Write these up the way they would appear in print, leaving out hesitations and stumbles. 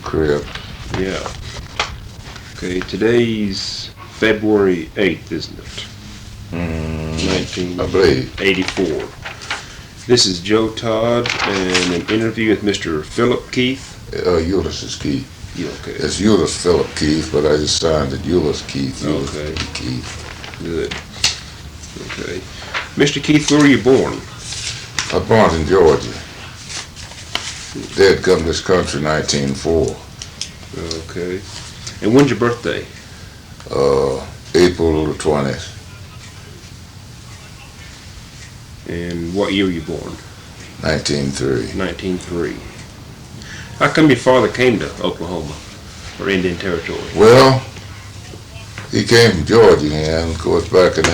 crib. Yeah. Okay, today's February 8th, isn't it? I believe. 1984. This is Joe Todd and an interview with Mr. Phillip Keith. Ulysses Keith. Yeah, okay. It's Ulysses Phillip Keith, but I just signed it Ulysses Keith. Okay. Keith. Good. Okay. Mr. Keith, where were you born? I was born in Georgia. Dad come to this country in 1904. Okay. And when's your birthday? April the 20th. And what year were you born? 1903. 1903. How come your father came to Oklahoma or Indian Territory? Well, he came from Georgia, and of course back in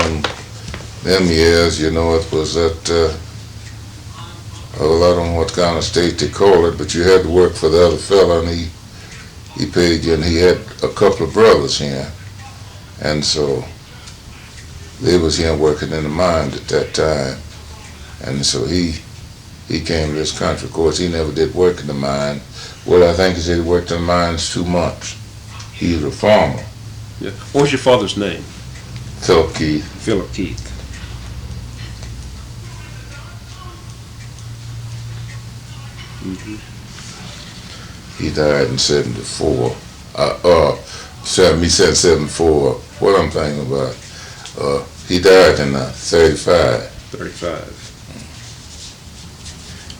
them years, you know, it was at, I don't know what kind of state they call it, but you had to work for the other fella, and he paid you, and he had a couple of brothers here, and so they was here working in the mines at that time, and so he came to this country. Of course, he never did work in the mine. Well, I think he said he worked in the mines 2 months. He was a farmer. Yeah. What was your father's name? Phillip Keith. Phillip Keith. Mm-hmm. He died in 74. He said 74. What I'm thinking about. He died in 35. 35.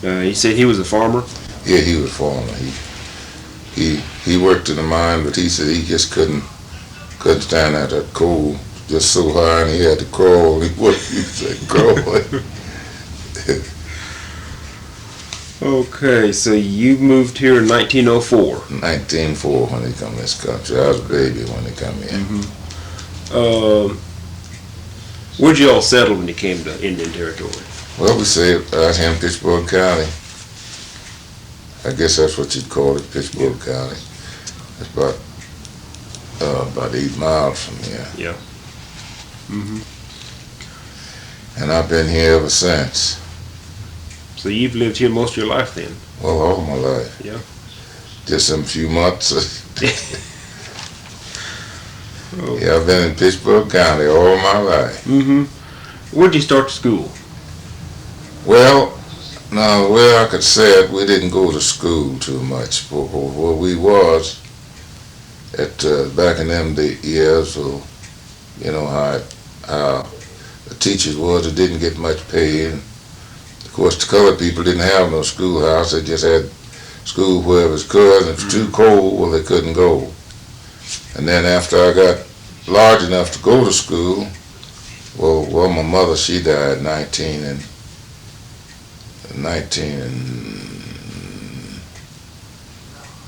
You said he was a farmer? Yeah, he was a farmer. He worked in the mine, but he said he just couldn't stand out that cold, just so high, and he had to crawl. He said crawl. Okay, so you moved here in 1904. 1904 when he come to this country. I was a baby when he come here. Mm-hmm. Where'd you all settle when you came to Indian Territory? Well, we say out here in Pittsburgh County. I guess that's what you'd call it, Pittsburgh County. It's about 8 miles from here. Yeah. Mm-hmm. And I've been here ever since. So you've lived here most of your life then? Well, all my life. Yeah. Just some few months. Oh. Yeah, I've been in Pittsburgh County all my life. Mm-hmm. Where'd you start school? Well, now the way I could say it, we didn't go to school too much. Where we was at back in them years, so you know how the teachers was. They didn't get much pay. And of course, the colored people didn't have no schoolhouse. They just had school wherever it was could. And if it was too cold, well, they couldn't go. And then after I got large enough to go to school, well, my mother, she died 19 and let's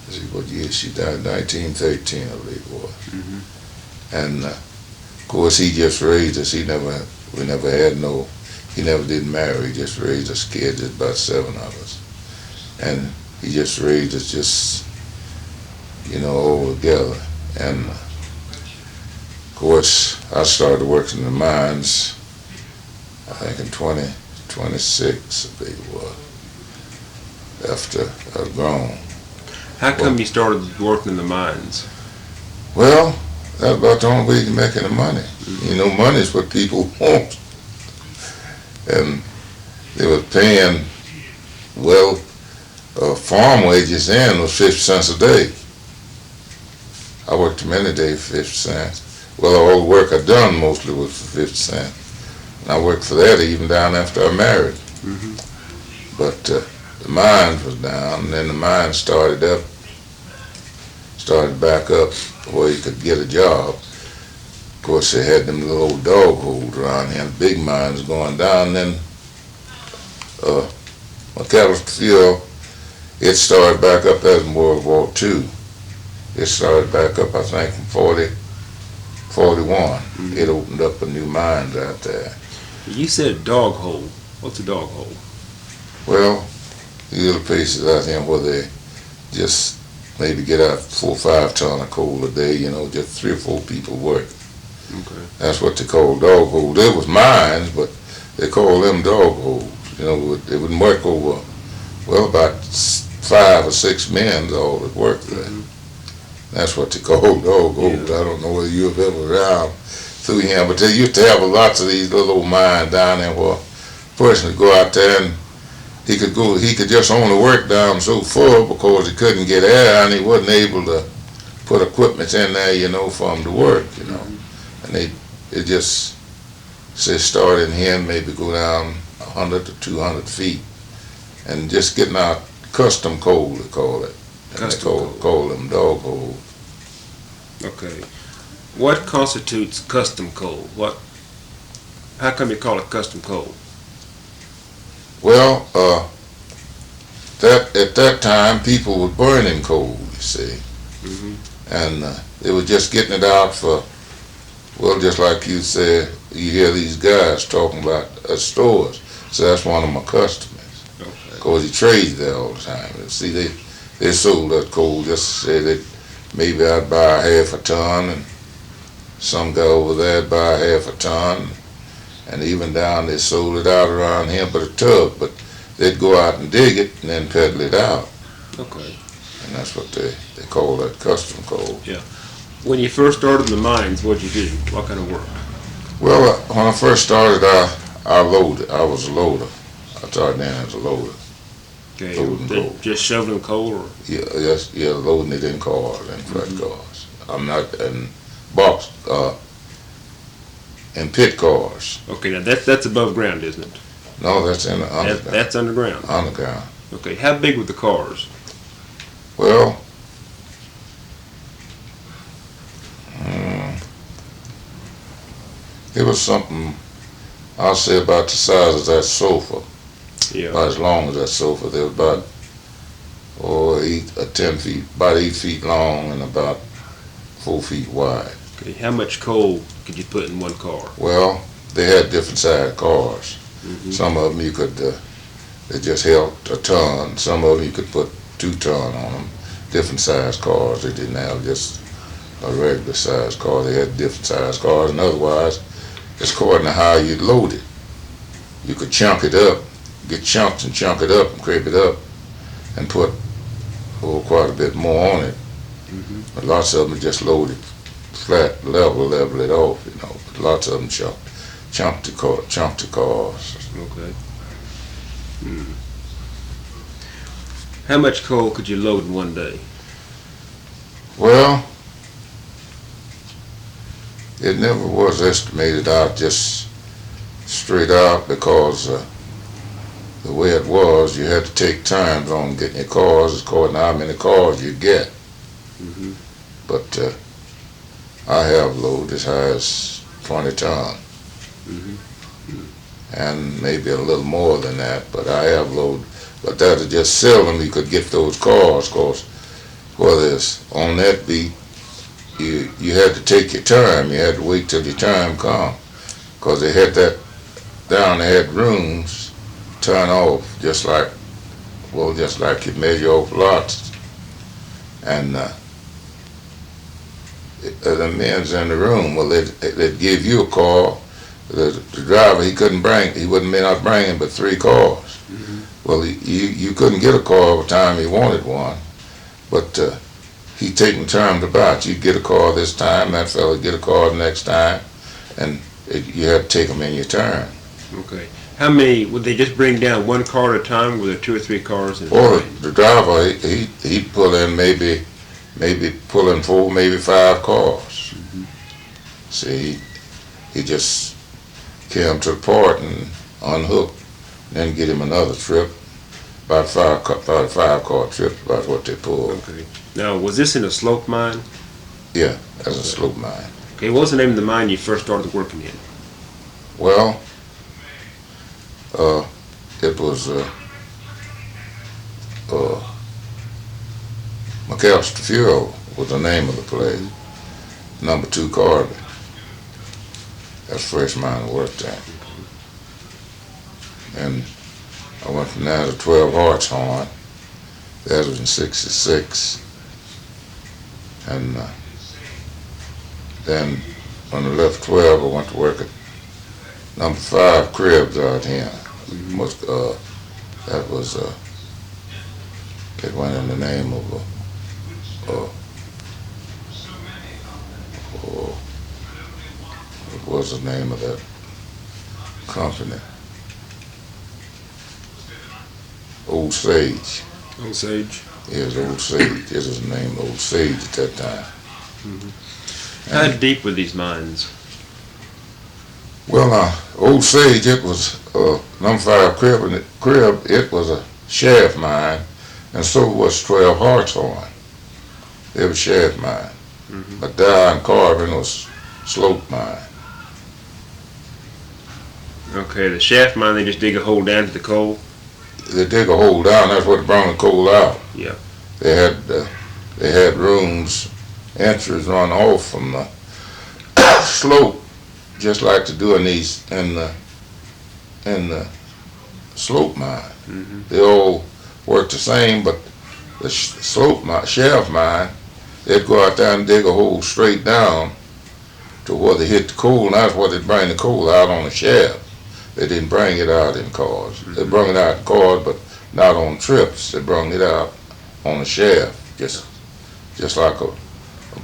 see what year she died, 1913, I believe it was. Mm-hmm. And of course, he just raised us. He never did marry. He just raised us kids, just about 7 of us. And he just raised us just, you know, all together. And of course, I started working in the mines, I think in 26, I believe it was, after I was grown. How come you started working in the mines? Well, that's about the only way you can make any money. Mm-hmm. You know, money is what people want. And they were paying, well, farm wages then was 50 cents a day. I worked many days for 50 cents. Well, all the work I done mostly was for 50 cents. And I worked for that even down after I married. Mm-hmm. But the mines was down, and then the mines started back up where you could get a job. Of course, they had them little old dog holes around here, and big mines going down. Then McAlester, it started back up as in World War II. It started back up, I think, in 41. Mm-hmm. It opened up a new mines out there. You said dog hole. What's a dog hole? Well, these little places out here where they just maybe get out 4 or 5 ton of coal a day, you know, just 3 or 4 people work. Okay. That's what they call dog holes. There was mines, but they call them dog holes. You know, they wouldn't work over, well, about 5 or 6 men all that worked there. That's what they call dog holes. I don't know whether you have ever around through him, but they used to have lots of these little old mines down there where a person would go out there and he could just only work down so full because he couldn't get air and he wasn't able to put equipment in there, you know, for him to work, you know. And it just say start in here and maybe go down 100 to 200 feet and just getting out custom coal, they call it. And they call them dog holes. Okay. What constitutes custom coal? How come you call it custom coal? Well, at that time people were burning coal, you see, and they were just getting it out for, well, just like you said, you hear these guys talking about stores. So that's one of my customers, because he trades there all the time. And see, they sold that coal just to say that maybe I'd buy half a ton, and some guy over there would buy half a ton. And even down, they sold it out around here but a tub, but they'd go out and dig it and then peddle it out. Okay. And that's what they call that custom coal. Yeah. When you first started in the mines, what'd you do? What kind of work? Well, when I first started, I loaded. I was a loader. I started in as a loader. Okay. Loading coal. Just shoveling coal, or? Yeah, loading it in cars, in flat cars. I'm not in box, in pit cars. Okay, now that's above ground, isn't it? No, that's in the underground. That's underground. Underground. Okay, how big were the cars? Well, it was something, I'll say about the size of that sofa. Yeah. About as long as that sofa. They were about 10 feet, about 8 feet long and about 4 feet wide. Okay, how much coal could you put in one car? Well, they had different size cars. Some of them you could, they just held a ton. Some of them you could put 2 ton on them. Different size cars. They didn't have just a regular size car. They had different size cars, and otherwise, it's according to how you load it. You could chunk it up, get chunks and chunk it up and crepe it up and put quite a bit more on it. But lots of them just loaded flat, level it off, you know. But lots of them chunked the cars. Okay. How much coal could you load in one day? Well, it never was estimated out just straight out because the way it was, you had to take times on getting your cars according to how many cars you get. But I have loaded as high as 20 ton. And maybe a little more than that, but I have loaded. But that is just seldom you could get those cars, because whether it's on that beat, you had to take your time. You had to wait till your time come, because they had that down. They had rooms turn off just like you measure off lots, and the men's in the room. Well, they'd give you a car. The driver, he may not bring in but 3 cars. Well, you couldn't get a car every time he wanted one, but he'd take the time to buy it. You'd get a car this time, that fella would get a car the next time, and you had to take them in your turn. Okay. How many, would they just bring down 1 car at a time, or were there 2 or 3 cars? Or the driver, he'd pull in maybe pull in 4, maybe 5 cars. See, he just came to the port and unhook, then get him another trip, about a 5-car trip, about what they pulled. Okay. Now, was this in a slope mine? Yeah, that's a slope mine. Okay, what was the name of the mine you first started working in? Well, it was McAlester Fuel was the name of the place. Number 2 Carbon. That's the first mine I worked at. And I went from there to 12 Hartshorn. That was in '66. And then when I left 12, I went to work at number 5 Cribs out here. That was It went in the name of what was the name of that company? Old Sage. Osage. It was Old Sage. It was the name Old Sage at that time. How deep were these mines? Well, Old Sage, it was number 5 crib. It was a shaft mine, and so was 12 Hartshorn. It was shaft mine. But down Carbon was slope mine. Okay, the shaft mine, they just dig a hole down to the coal? They dig a hole down. That's what brought the coal out. Yeah. They had rooms, entries run off from the slope, just like they do in the slope mine. They all work the same, but the slope mine, shaft mine, they'd go out there and dig a hole straight down to where they hit the coal, and that's where they bring the coal out on the shaft. They didn't bring it out in cars. They brought it out in cars, but not on trips. They brought it out on the shaft, just like a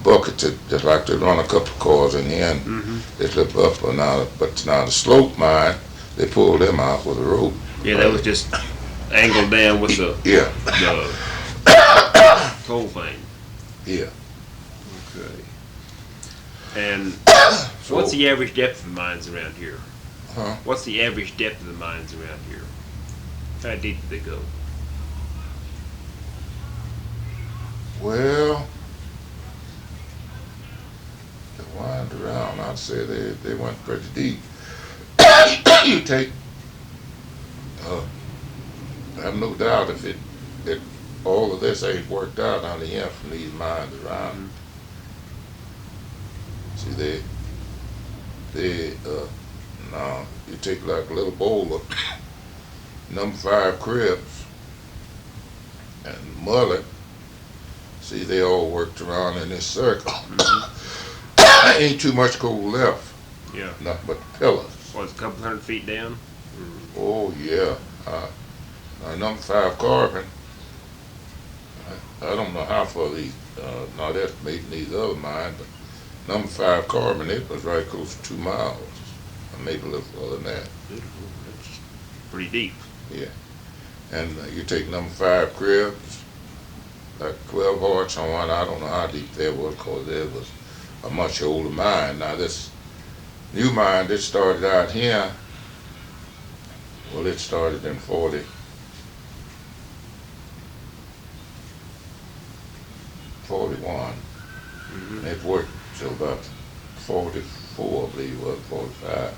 bucket, just like they run a couple of cars in the end. They slip up or now, but now the slope mine, they pulled them out with a rope. Yeah, that was just angled down with the coal thing. Yeah. Okay. And what's the average depth of the mines around here? Huh? What's the average depth of the mines around here? How deep do they go? Well, they wind around. I'd say they went pretty deep. You take, I have no doubt if all of this ain't worked out on the end from these mines around. See, now you take like a little bowl of number 5 cribs and mullet. See, they all worked around in this circle. Ain't too much coal left. Yeah. Nothing but pillars. Was a couple 100 feet down? Oh yeah. Number 5 Carbon. I don't know how far these, not estimating these other mines, but number 5 Carbon, it was right close to 2 miles. Maybe a little further than that. That's pretty deep. Yeah. And you take number 5 cribs, like 12 Hartshorn. I don't know how deep that was, because it was a much older mine. Now this new mine, this started out here. Well, it started in 41. And it worked till about 44, I believe it was, 45.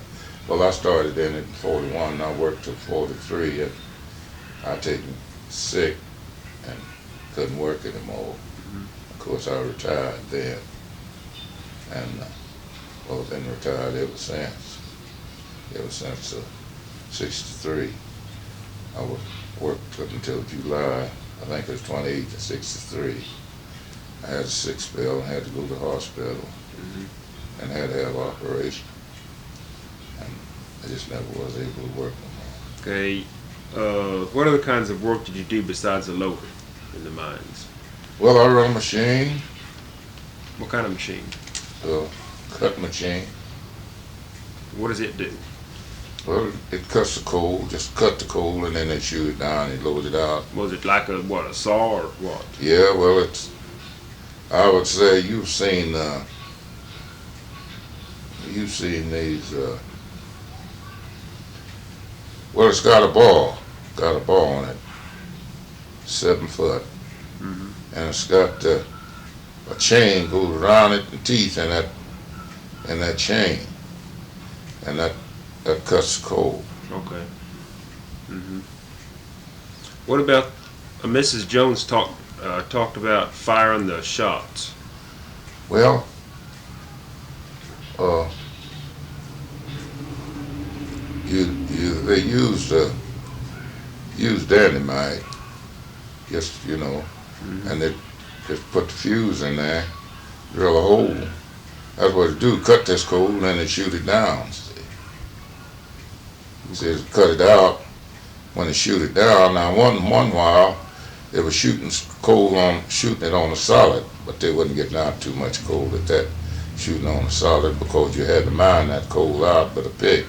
Well, I started in it in 41, and I worked till 43, and I taken sick and couldn't work anymore. Of course, I retired then, and well, I've been retired ever since 63. I worked up until July, I think it was 28 to 63. I had a sick spell and had to go to the hospital and had to have an operation. And I just never was able to work no more. Okay. What other kinds of work did you do besides the loader in the mines? Well, I run a machine, What kind of machine? a cut machine. What does it do? Well, it cuts the coal, just cut the coal, and then they shoot it down and load it out. Was it like a saw or what? Yeah, well, I would say you've seen these, well, it's got a ball on it, 7 foot, and it's got a chain goes around it, and teeth in that chain, and that cuts the coal. Okay. What about Mrs. Jones talked about firing the shots? Well, they used dynamite, just and they just put the fuse in there, drill a hole. That's what they do. Cut this coal, and then they shoot it down. See, cut it out. When they shoot it down, now one while they were shooting it on a solid, but they wasn't getting out too much coal at that shooting on a solid because you had to mine that coal out with a pick.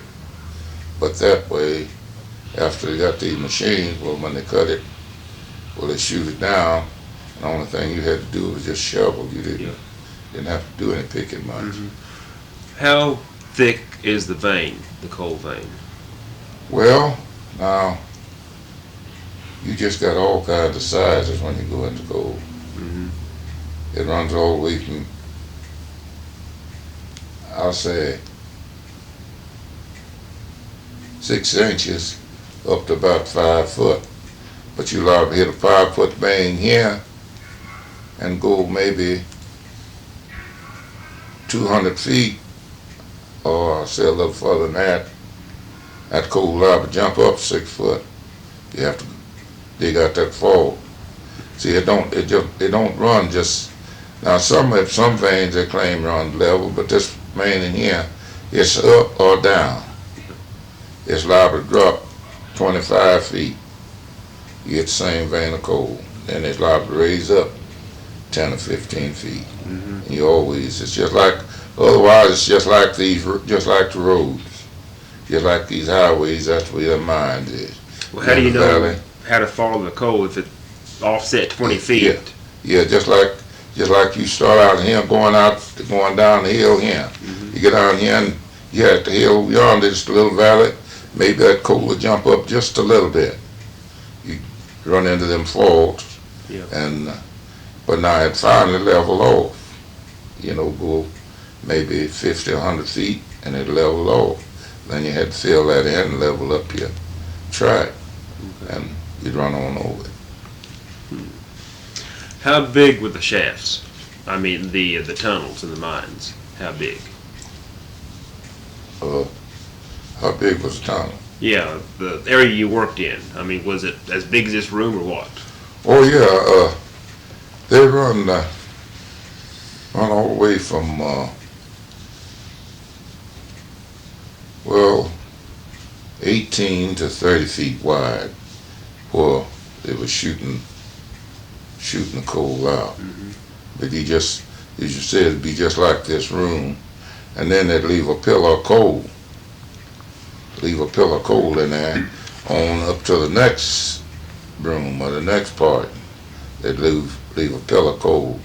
But that way, after they got these machines, well, when they cut it, well, they shoot it down. And the only thing you had to do was just shovel. You didn't have to do any picking much. How thick is the vein, the coal vein? Well, now, you just got all kinds of sizes when you go into coal. It runs all the way from, I'll say, 6 inches up to about 5 foot. But you allowed to hit a 5-foot vein here and go maybe 200 feet, or say a little further than that. That coal allowed to jump up 6 foot. You have to dig out that fall. See, it don't run just. Now some veins they claim run level, but this vein in here, it's up or down. It's liable to drop 25 feet. You get the same vein of coal. Then it's liable to raise up 10 or 15 feet. And you always, it's just like, otherwise it's just like the roads. Just like these highways, that's where your mind is. Well, how do you know how to follow the coal if it offset 20 feet? Yeah, just like you start out here going down the hill here. You get down here and you're at the hill yonder, just a little valley. Maybe that coal will jump up just a little bit. You run into them faults, but now it finally level off. Go maybe 50 or 100 feet, and it level off. Then you had to fill that in and level up your track, and you'd run on over it. How big were the shafts? I mean, the tunnels in the mines. How big? How big was the tunnel? Yeah, the area you worked in. I mean, was it as big as this room or what? Oh yeah, they run all the way from 18 to 30 feet wide, where they were shooting the coal out. But you said, it'd be just like this room, and then they'd leave a pillar of coal. In there on up to the next room or the next part. They'd leave a pillar of coal.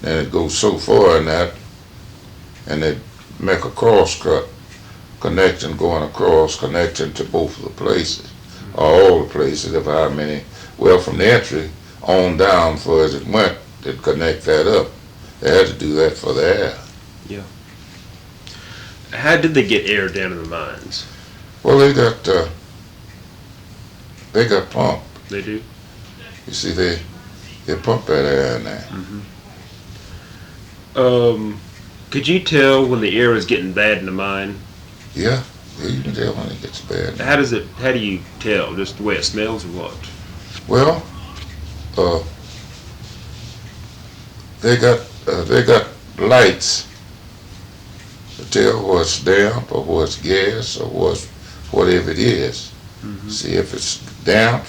Then it goes so far in that, and they'd make a cross cut, connecting to both of the places, or all the places, if how many. Well, from the entry on down for as it went, they'd connect that up. They had to do that for the air. Yeah. How did they get air down in the mines? Well, they got pumped. They do? You see, they pump that air in there. Could you tell when the air was getting bad in the mine? Yeah, you can tell when it gets bad. How do you tell? Just the way it smells or what? Well, they got lights to tell what's damp or what's gas or whatever it is. See, if it's damp,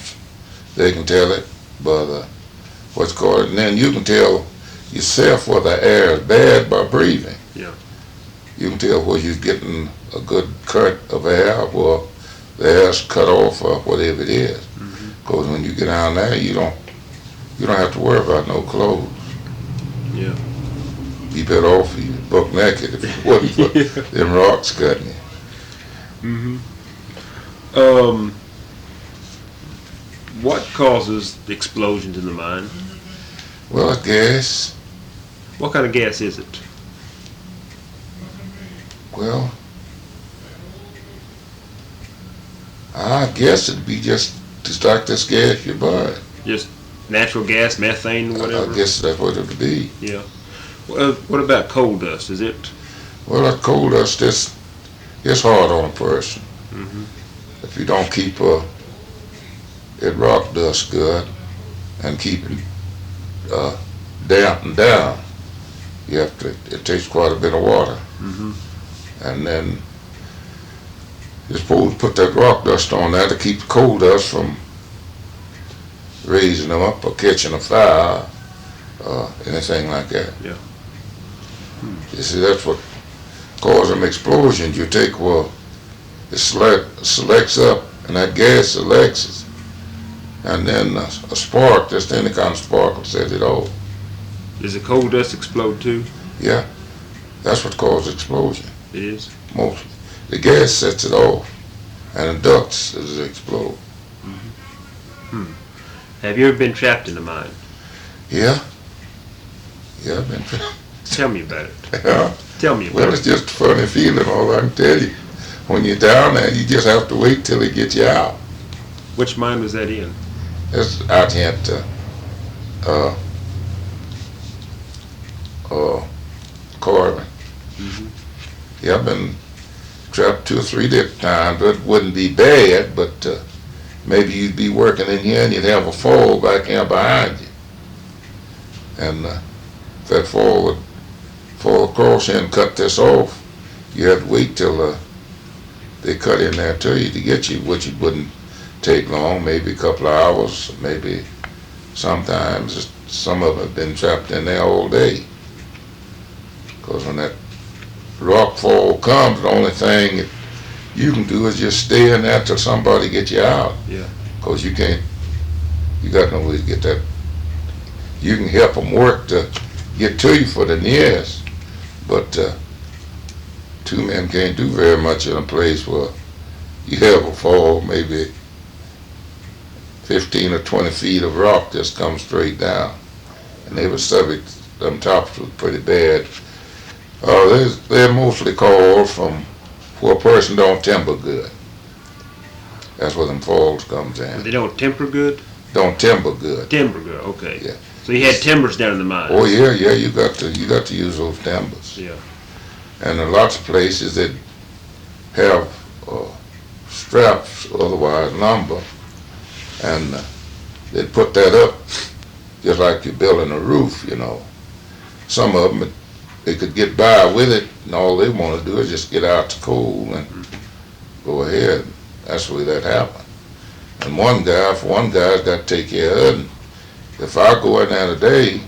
they can tell it by what's called, and then you can tell yourself whether the air is bad by breathing. Yeah. You can tell where you're getting a good cut of air, or the air's cut off, or whatever it is. Because when you get down there, you don't have to worry about no clothes. Yeah. You better off you buck naked if it wasn't for them rocks cutting you. What causes explosions in the mine? Well, gas. What kind of gas is it? Well, I guess it'd be just like this gas you buy. Just natural gas, methane, whatever? I guess that's what it would be. Yeah. What about coal dust? Is it? Well, that coal dust, it's hard on a person. If you don't keep it rock dust good and keep it dampened down, it takes quite a bit of water. And then you're supposed to put that rock dust on there to keep the coal dust from raising them up or catching a fire or anything like that. Yeah. You see, that's what causes them explosions. You take, well, it selects up, and that gas selects, and then a spark, just any kind of spark will set it off. Does the coal dust explode too? Yeah, that's what causes explosion. It is? Mostly. The gas sets it off, and the ducts as it explode. Have you ever been trapped in a mine? Yeah. Yeah, I've been trapped. Tell me about it. Yeah. Tell me about Well, it. it's just a funny feeling, all I can tell you. When you're down there, you just have to wait till they get you out. Which mine was that in? It's out here at Corbin. Yeah, I've been trapped 2 or 3 different times. It wouldn't be bad, but maybe you'd be working in here and you'd have a fall back here behind you. And if that fall would fall across here and cut this off, you had to wait till they cut in there to you to get you, which it wouldn't take long, maybe a couple of hours, maybe sometimes some of them have been trapped in there all day. Because when that rock fall comes, the only thing that you can do is just stay in there till somebody gets you out. Yeah. Because you got no way to get that. You can help them work to get to you for the nearest, but 2 men can't do very much in a place where you have a fall, maybe 15 or 20 feet of rock just come straight down. And they were subject, them tops were pretty bad. They're mostly called from where a person don't timber good. That's where them falls comes in. They don't temper good? Don't timber good. Timber good, okay. Yeah. So you had timbers down in the mine? Oh yeah, you got to use those timbers. Yeah. And in lots of places that have straps, otherwise lumber, and they'd put that up just like you're building a roof, you know. Some of them, they could get by with it, and all they want to do is just get out the coal and go ahead. That's the way that happened. And one guy's got to take care of it. And if I go in there today,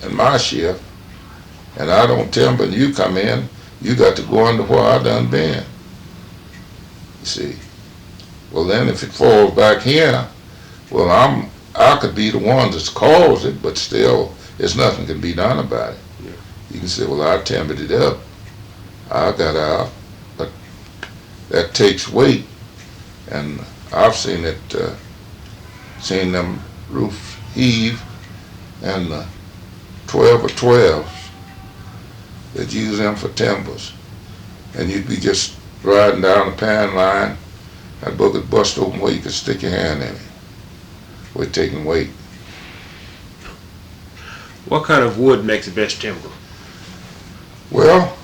in my shift, and I don't timber and you come in, you got to go under where I done been. You see. Well then if it falls back here, well I could be the one that's caused it, but still there's nothing can be done about it. Yeah. You can say, well, I timbered it up, I got out, but that takes weight, and I've seen it, seen them roofs heave, and 12 or 12s, they'd use them for timbers, and you'd be just riding down the pan line, that book would bust open where you could stick your hand in it, with taking weight. What kind of wood makes the best timber? Well,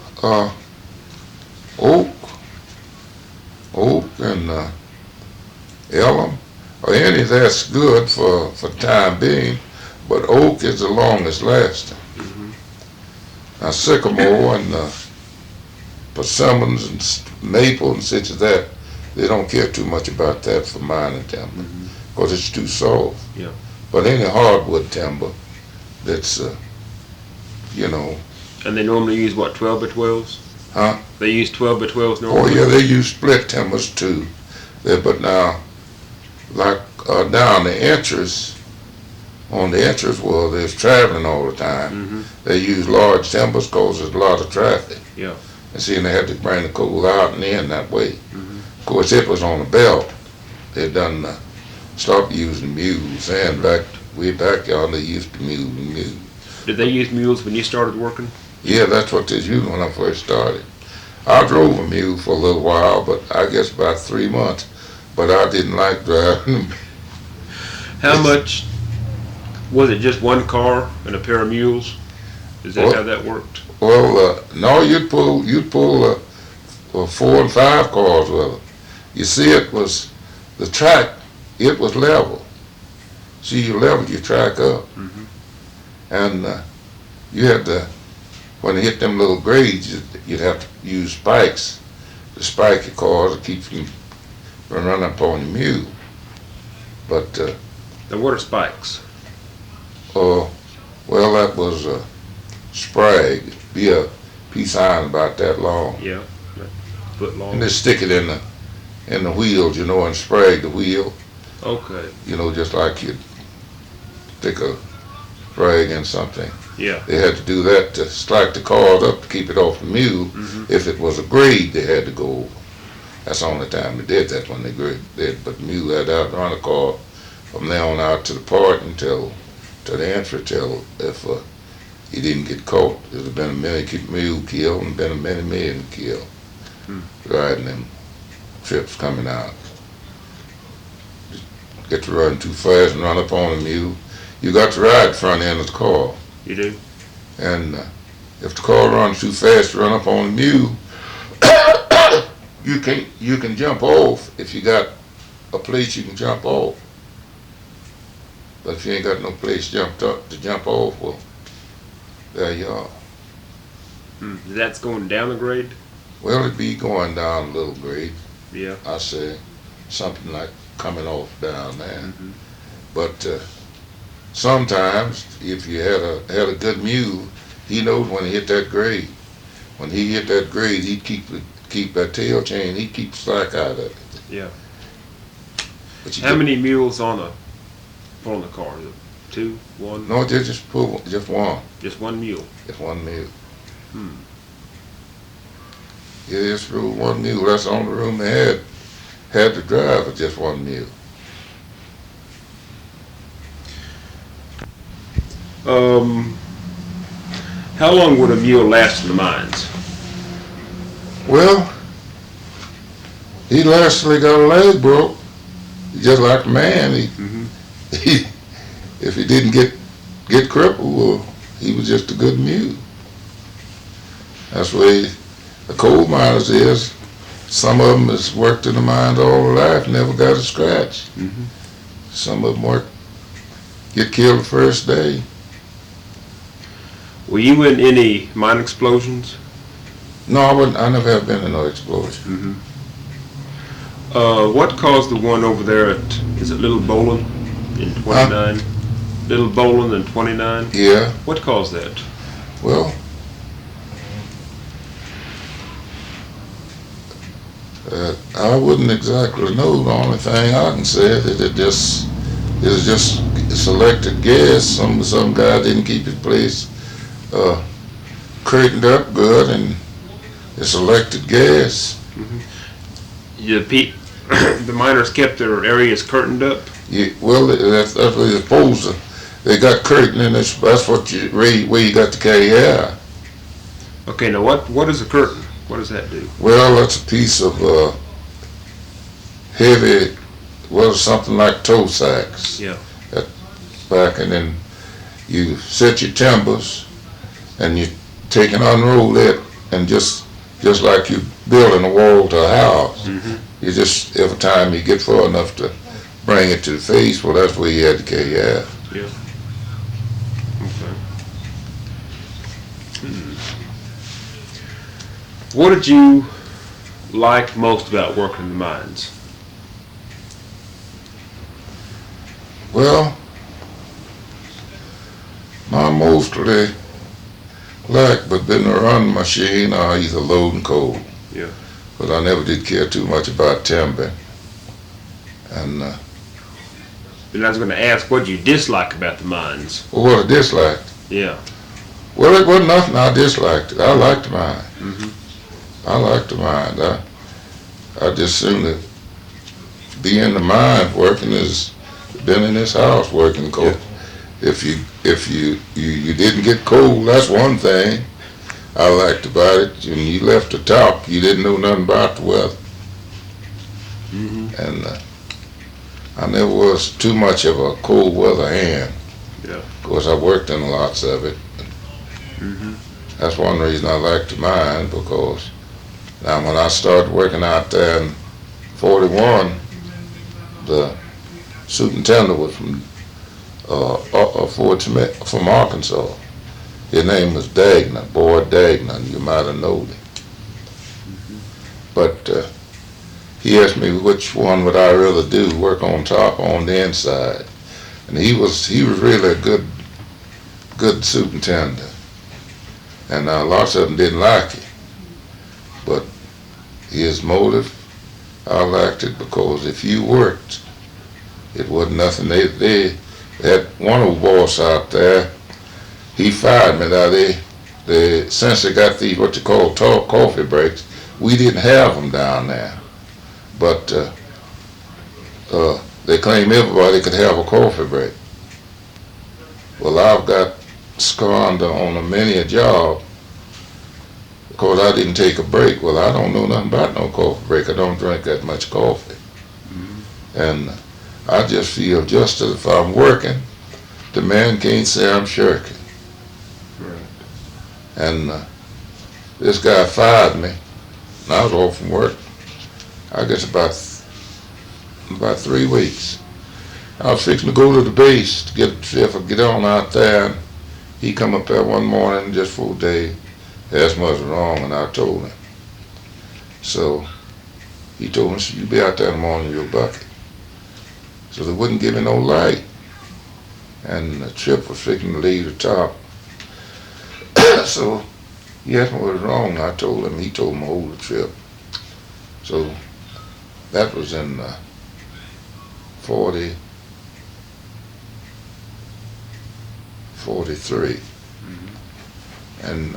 oak and elm, or any that's good for time being, but oak is the longest lasting. Now sycamore and persimmons and maple and such as that, they don't care too much about that for mining timber, because it's too soft. Yeah. But any hardwood timber that's, you know. And they normally use what, 12 by 12s? Huh? They use 12 by 12s Oh normally? yeah, they use split timbers too. But now, like down the entrance, on the entrance where there's traveling all the time, they use large timbers because there's a lot of traffic. Yeah. And see, and they had to bring the coal out and in that way. Of course, it was on the belt. They done stopped using mules, and way back y'all, they used to mules. Did they use mules when you started working? Yeah, that's what they used when I first started. I drove a mule for a little while, but I guess about 3 months. But I didn't like driving. How much, was it just one car and a pair of mules? Is that how that worked? Well, no, you'd pull 4 and 5 cars with them. You see, it was the track. It was level. See, you leveled your track up, and you had to. When they hit them little grades, you'd have to use spikes to spike your cars to keep you from running up on your mule. But Now what are spikes? Well, that was a sprag, be a piece of iron about that long. Yeah, a foot long. And they stick it in the wheels, you know, and sprag the wheel. Okay. You know, just like you'd stick a sprag in something. Yeah. They had to do that to strike the card up to keep it off the mule. If it was a grade, they had to go over. That's the only time they did that, when they did. But the mule had to outrun the car from there on out to the part until to the entry, till if he didn't get caught. There'd have been a mule killed and been a many million killed riding them trips coming out. Get to run too fast and run up on a mule. You got to ride front end of the car. You do? And if the car runs too fast to run up on the mule, you can jump off if you got a place you can jump off. But if you ain't got no place to jump off, well, there you are. That's going down the grade? Well, it'd be going down a little grade. Yeah. I say something like coming off down there. But sometimes, if you had a good mule, he knows when he hit that grade. When he hit that grade, he'd keep that tail chain. He'd keep slack out of it. Yeah. But How many mules on the car? Two, one? No, they just pull just one. Just one mule. Just one mule. Yeah, just rule one mule. That's the only room they had to drive with just one mule. How long would a mule last in the mines? Well, he lastly got a leg broke. Just like a man, he if he didn't get crippled, well, he was just a good mule. That's the way the coal miners is. Some of them has worked in the mines all their life, never got a scratch. Some of them get killed the first day. Were you in any mine explosions? No, I wouldn't. I never have been in no explosion. What caused the one over there at, is it Little Bowling in 29? Little Bowling in 29? Yeah. What caused that? Well, I wouldn't exactly know. The only thing I can say is that it was just selected gas. Some guy didn't keep his place curtained up good, and it selected gas. The miners kept their areas curtained up? Yeah, well, that's what they're supposed to. They got curtain, and that's where you got to carry air. Okay, now what is a curtain? What does that do? Well, that's a piece of heavy, something like toe sacks. Yeah. That back, and then you set your timbers, and you take and unroll it, and just like you building a wall to a house. You just, every time you get far enough to bring it to the face, well, that's where you had to carry air. Yeah. Okay. What did you like most about working in the mines? Well, I mostly like, but been a run machine or either loading coal. Yeah. But I never did care too much about timber. And And I was going to ask, what did you dislike about the mines? well, what I disliked? Yeah. Well, it wasn't nothing I disliked. I liked the mine. I liked the mine. I just seemed to be in the mine working as been in this house working coal. If you didn't get cold, that's one thing I liked about it. When you left the top, you didn't know nothing about the weather. And I never was too much of a cold weather hand. Yeah. Of course, I worked in lots of it. That's one reason I liked the mine, because now when I started working out there in 41, the superintendent was from Arkansas. His name was Dagner, Boyd Dagner, and you might have known him. But he asked me which one would I rather do, work on top or on the inside. And he was really a good superintendent. And lots of them didn't like it. But his motive, I liked it because if you worked, it wasn't nothing. They had one old boss out there, he fired me. Now since they got these what you call tall coffee breaks, we didn't have them down there. But they claim everybody could have a coffee break. Well, I've got scorned on many a job because I didn't take a break. Well, I don't know nothing about no coffee break. I don't drink that much coffee. And I just feel just as if I'm working, the man can't say I'm shirking. And this guy fired me, and I was off from work, I guess about 3 weeks. I was fixing to go to the base to get on out there, and he come up there one morning just for a day, asked me what was wrong, and I told him. So he told me, you be out there in the morning with your bucket. So they wouldn't give me no light, and the Trip was fixing to leave the top. So he asked me what was wrong, and I told him. He told me to hold the Trip. So that was in 43. And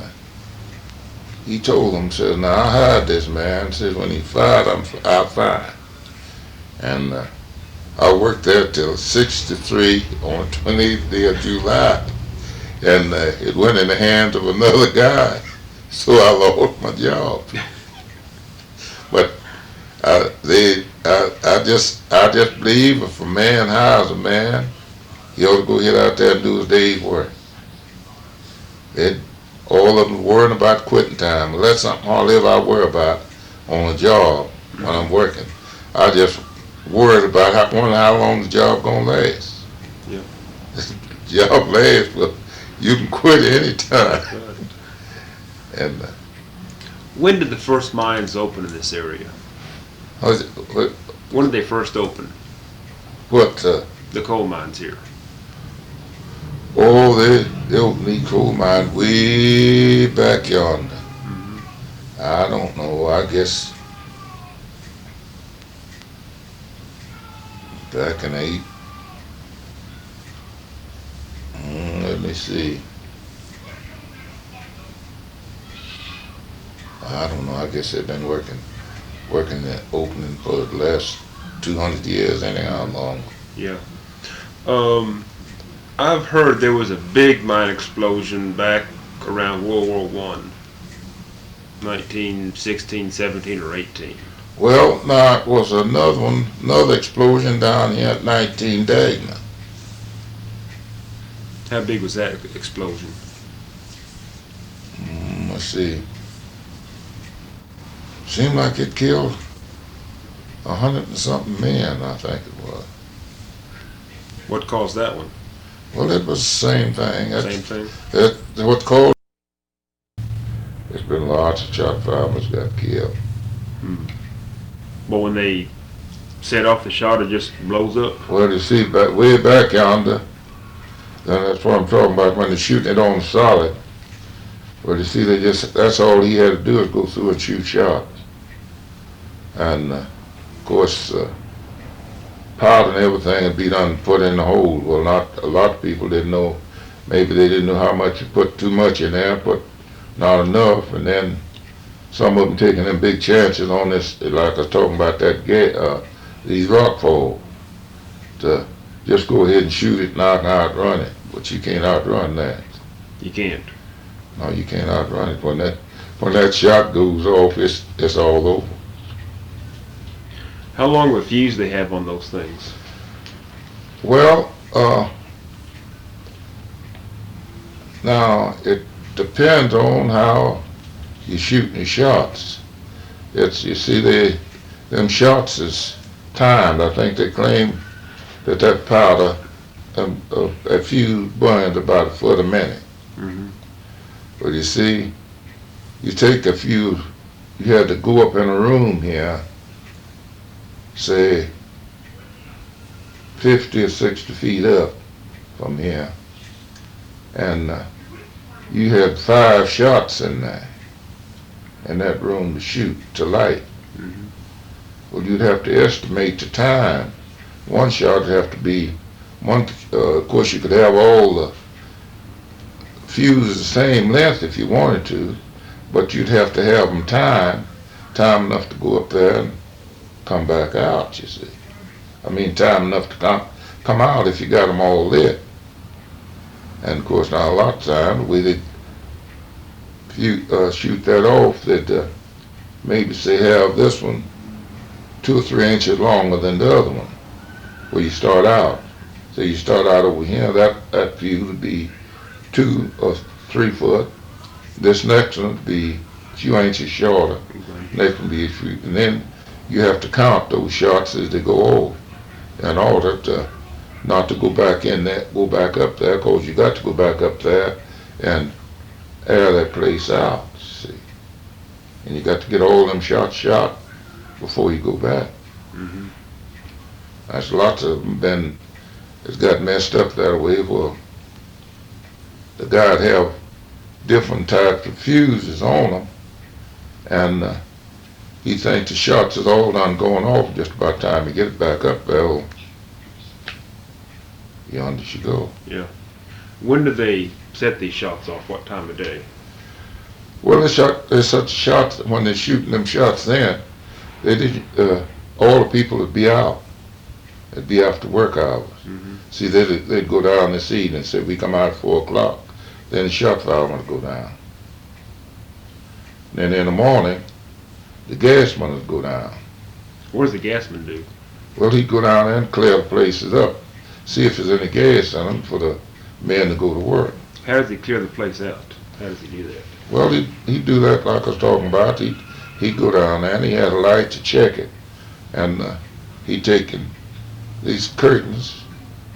he told him, says, now I hired this man. Says when he fired, I fired. And I worked there till 63 on the 28th day of July. And it went in the hands of another guy, so I lost my job. But I just believe if a man hires a man, he ought to go get out there and do his day's work. All of them worrying about quitting time. Well, that's something hardly ever I worry about on a job when I'm working. I just worried about how long the job gonna last. Yeah. The job lasts, but you can quit any time. And when did the first mines open in this area? When did they first open? What? The coal mines here. Oh, they opened the coal mine way back yonder. I don't know. I guess back in let me see. I don't know. I guess they've been working that opening for the last 200 years, anyhow long. Yeah. I've heard there was a big mine explosion back around World War I, 1916, 17, or 18. Well, now it was another explosion down here at 19 Dagna. How big was that explosion? Let's see. Seemed like it killed 100 and something men, I think it was. What caused that one? Well, it was the same thing. Same thing? What caused it's been lots of chop farmers got killed. But when they set off the shot, it just blows up? Well, you see, way back yonder, and that's what I'm talking about when they're shooting it on solid. Well, you see, that's all he had to do is go through and shoot shots. And, of course, powder and everything would be done put in the hold. Well, not a lot of people didn't know. Maybe they didn't know how much you put too much in there, but not enough. And then some of them taking them big chances on this, like I was talking about these rock falls, to just go ahead and shoot it, not outrun it. But you can't outrun that. You can't. No, you can't outrun it. When that shot goes off, it's all over. How long of a fuse they have on those things? Well, now it depends on how you shoot your shots. You see, them shots is timed. I think they claim that powder, a fuse burns about a foot a minute. But you see, you take a fuse, you had to go up in a room here, say 50 or 60 feet up, from here, and you had 5 shots in there, in that room to shoot, to light. Mm-hmm. Well, you'd have to estimate the time. One shot would have to be one. Of course, you could have all the fuses the same length if you wanted to, but you'd have to have them time enough to go up there and come back out. You see, I mean, time enough to come out if you got them all lit. And of course, now a lot of times the way they shoot that off, they'd maybe say have this one 2 or 3 inches longer than the other one, where you start out. So you start out over here, that fuse would be 2 or 3 foot. This next one would be a few inches shorter. Next one would be a few, and then you have to count those shots as they go over in order to not to go back in there, go back up there, because you got to go back up there and air that place out, see. And you got to get all them shots shot before you go back. Mm-hmm. There's lots of them it's got messed up that way where the guy'd have different types of fuses on them, and he thinks the shots is all done going off just about time you get it back up there. Well, yonder you go. Yeah. When do they set these shots off? What time of day? Well, there's such shots that when they're shooting them shots then, all the people would be out. It'd be after work hours. Mm-hmm. See, they'd go down this evening and say, we come out at 4 o'clock. Then the shot fireman would go down. Then in the morning, the gasman would go down. What does the gasman do? Well, he'd go down there and clear the places up, see if there's any gas in them for the men to go to work. How does he clear the place out? How does he do that? Well, he'd do that like I was talking about. He'd go down there and he had a light to check it. And he'd taken these curtain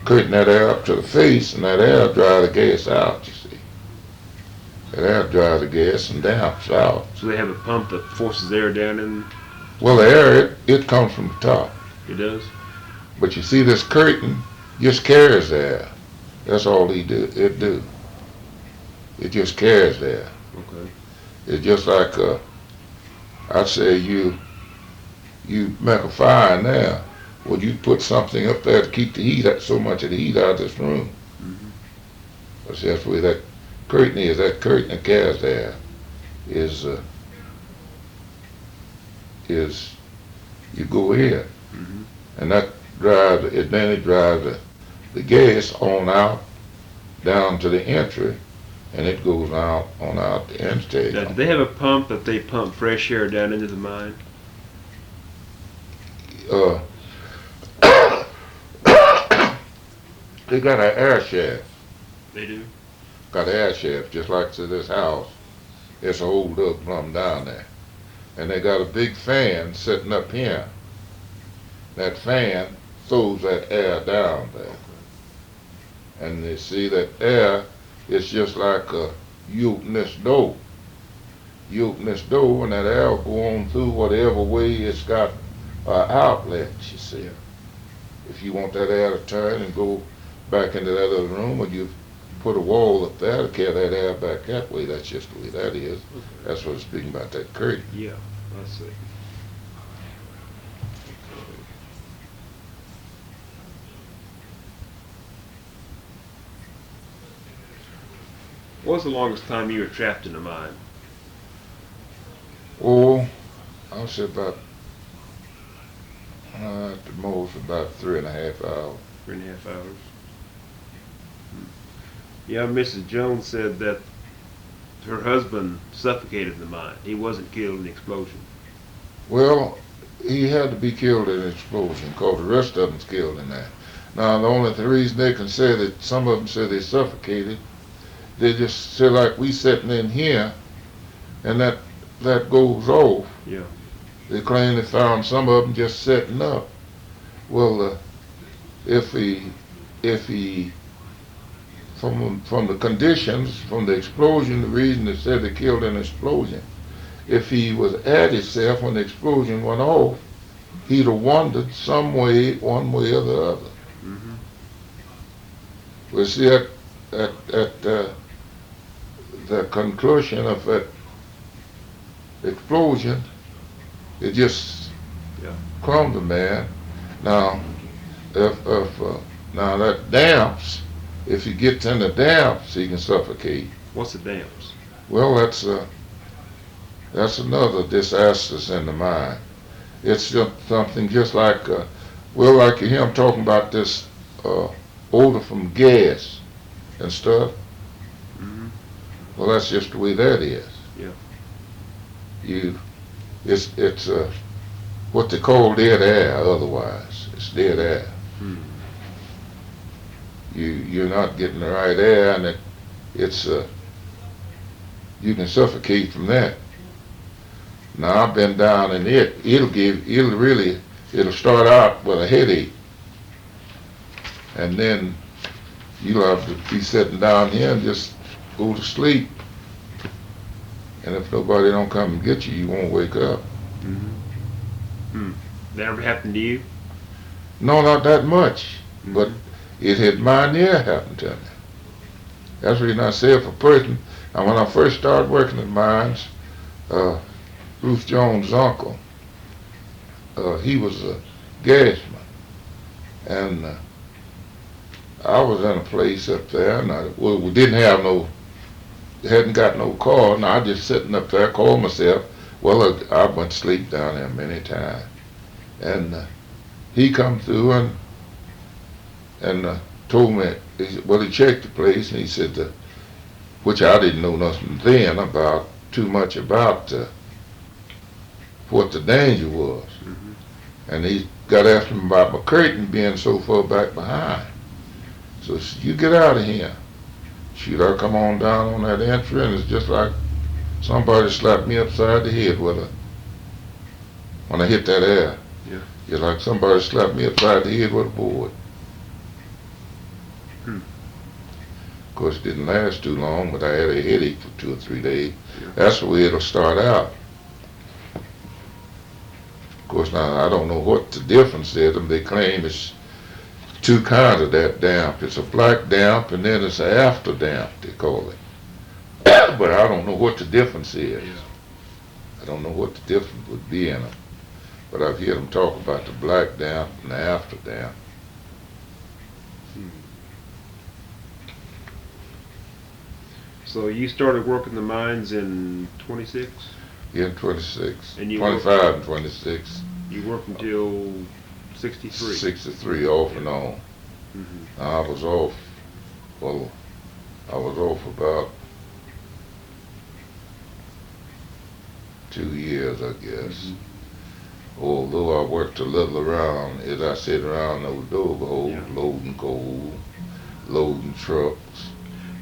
that air up to the face, and that air dry the gas out, you see. That air dry the gas and damps out. So they have a pump that forces air down in? Well, the air, it comes from the top. It does? But you see, this curtain just carries the air. That's all it do. It just carries the air. Okay. It's just like, I'd say you make a fire in there. Well, you put something up there to keep the heat, so much of the heat out of this room. Mm-hmm. That's the way that curtain is. That curtain that carries the air is you go here, Mm-hmm. and that drives it. Then it drives the gas on out down to the entry, and it goes out on out the end stage. Now, do they have a pump that they pump fresh air down into the mine? They got an air shaft. They do? Got an air shaft, just like to this house. It's a old up plumb down there. And they got a big fan sitting up here. That fan throws that air down there. And you see that air is just like you open this door. You open this door and that air will go on through whatever way it's got outlet, you see. If you want that air to turn and go back into that other room, or you put a wall up there to carry that air back that way, that's just the way that is. Okay. That's what I'm speaking about, that curtain. Yeah, I see. Okay. What was the longest time you were trapped in a mine? Oh, I'll say about, at the most, about 3.5 hours. 3.5 hours. Yeah, Mrs. Jones said that her husband suffocated in the mine. He wasn't killed in the explosion. Well, he had to be killed in an explosion, because the rest of them's killed in that. Now, the reason they can say that some of them say they suffocated, they just say like we sitting in here, and that goes off. Yeah. They claim they found some of them just setting up. Well, if he from the conditions, from the explosion, the reason they said they killed in an explosion, if he was at himself when the explosion went off, he'd have wandered some way, one way or the other. Mm-hmm. Well, see, at the conclusion of that explosion, it just Yeah. crumbled, man. Now, if now that damps, if he gets in the damps, he can suffocate. What's the damps? Well, that's another disaster in the mine. It's just something just like, well, like you hear him talking about this odor from gas and stuff. Mm-hmm. Well, that's just the way that is. Yeah. It's what they call dead air. Otherwise, it's dead air. Hmm. You're not getting the right air, and it's you can suffocate from that. Now I've been down in it. It'll start out with a headache, and then you'll have to be sitting down here and just go to sleep. And if nobody don't come and get you, you won't wake up. Mm-hmm. Hmm. That ever happened to you? No, not that much, Mm-hmm. but it had mine near happened to me. That's the reason I say if a person, and when I first started working at mines, Ruth Jones' uncle, he was a gasman, and I was in a place up there, and we didn't have hadn't got no car, and I just sitting up there, called myself. Well, I went to sleep down there many times, and he come through and told me, he checked the place, and he said, which I didn't know nothing then about, too much about what the danger was. Mm-hmm. And he got after me about my curtain being so far back behind. So he said, you get out of here. Shoot, I come on down on that entry, and it's just like somebody slapped me upside the head with when I hit that air. Yeah. It's like somebody slapped me upside the head with a board. Hmm. Of course, it didn't last too long, but I had a headache for 2 or 3 days. Yeah. That's the way it'll start out. Of course, now I don't know what the difference is. They claim it's two kinds of that damp. It's a black damp, and then it's an after damp, they call it. But I don't know what the difference is. Yeah. I don't know what the difference would be in them. But I've heard them talk about the black damp and the after damp. Hmm. So you started working the mines in 26? Yeah, 26. And you 25 and 26. You worked until 63? 63, off and on. Mm-hmm. I was off, well, I was off about 2 years, I guess. Mm-hmm. Although I worked a little around, as I said, around those dog holes, Yeah. loading coal, loading trucks.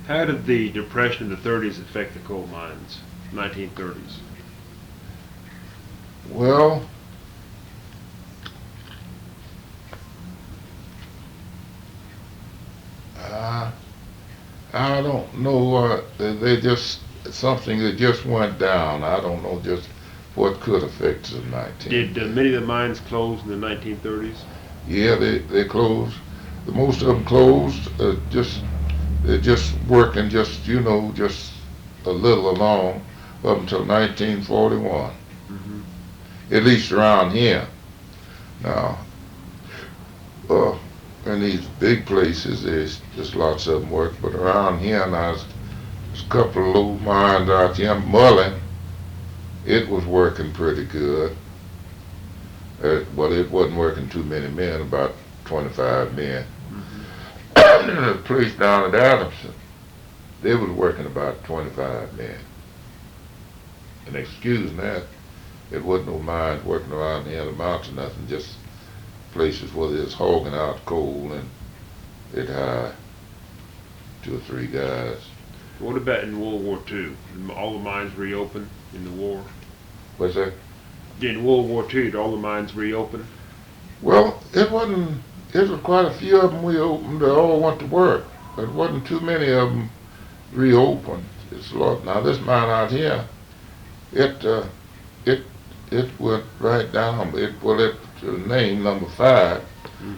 How did the Depression of the 30s affect the coal mines, 1930s? Well, I don't know. They just something that just went down. I don't know just what could affect the 19. Did many of the mines close in the 1930s? Yeah, they closed. The most of them closed. They're just working, just a little along up until 1941. Mm-hmm. At least around here. Now, in these big places, there's just lots of them work. But around here now, there's a couple of little mines out here. Mullen, it was working pretty good. Well, it wasn't working too many men, about 25 men. Mm-hmm. And a place down at Adamson, they was working about 25 men. And excuse that, it wasn't no mines working around the end of the mountain, nothing, just places where they was hogging out coal, and they'd hire 2 or 3 guys. What about in World War II? Did all the mines reopened in the war? What's that? In World War II, did all the mines reopen? Well, it wasn't, it was quite a few of them we opened, they all went to work. But it wasn't too many of them reopened. It's a lot. Now this mine out here, it went right down. It name number 5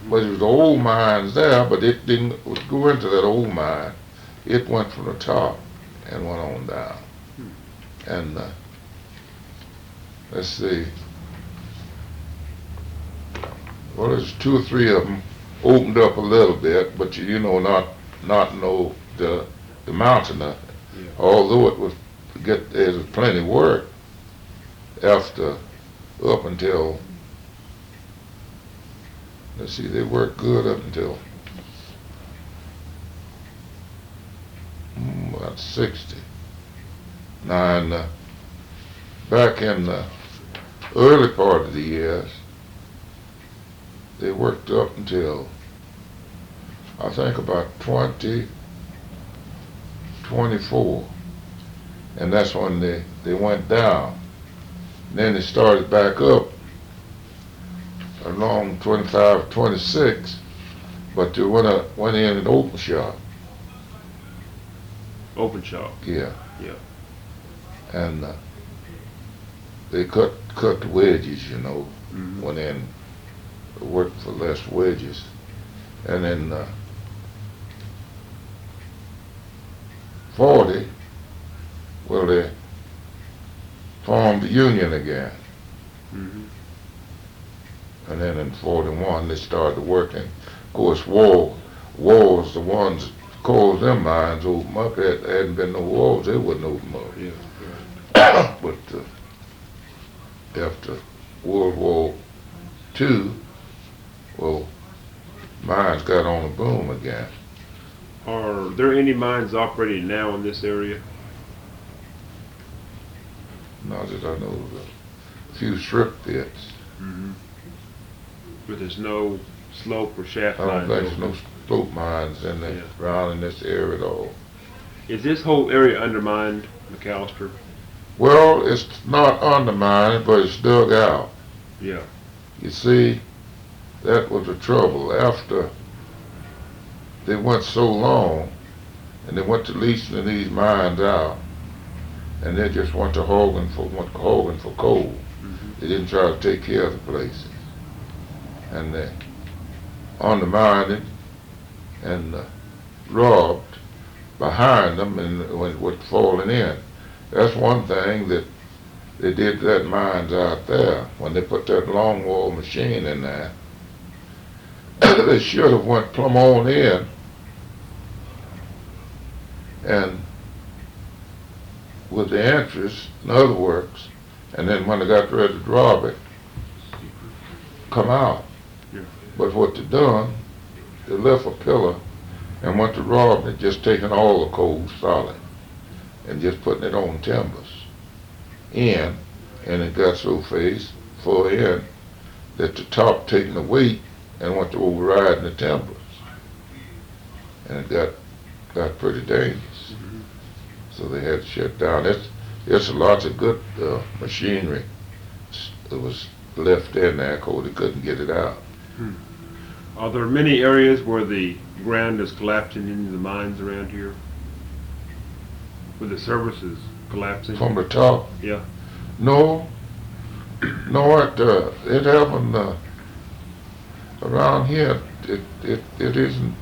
But it was the old mines there, but it didn't go into that old mine. It went from the top and went on down. And let's see, well, there's 2 or 3 of them opened up a little bit, but you know, not know the mountain of it. Yeah. Although it was there was plenty of work after up until, let's see, they worked good up until about 60. Now, back in the early part of the years, they worked up until, I think, about 2024. And that's when they went down. Then they started back up along 25, 26, but they went in an open shop. Open shop. Yeah. Yeah. And they cut the wedges, you know, went in, worked for less wedges. And then 40, well, they formed the union again. And then in 41, they started working. Of course, war was the ones that caused them mines open up. There hadn't been no wars, they wouldn't open up. Yeah. But after World War II, well, mines got on the boom again. Are there any mines operating now in this area? Not that I know of. A few strip pits. But there's no slope or shaft I don't lines think there's no open? slope mines in the, around in this area at all. Is this whole area undermined, McAlester? Well, it's not undermined, but it's dug out. Yeah. You see, that was the trouble. After they went so long, and they went to leasing these mines out, and they just went to hogging for coal. They didn't try to take care of the places. And they undermined it and robbed behind them and went falling in. That's one thing that they did that mines out there when they put that longwall machine in there. They should have went plumb on in and with the entrance and other works, and then when they got ready to drop it, come out. Yeah. But what they done, they left a pillar and went to rob it, just taking all the coal solid and just putting it on timbers in, and it got so full in that the top taking the weight and went to overriding the timbers, and it got pretty dangerous. So they had to shut down. It's lots of good machinery that was left in there because they couldn't get it out. Are there many areas where the ground is collapsing into the mines around here? Where the service is collapsing? From the top? Yeah. No, it happened around here. It isn't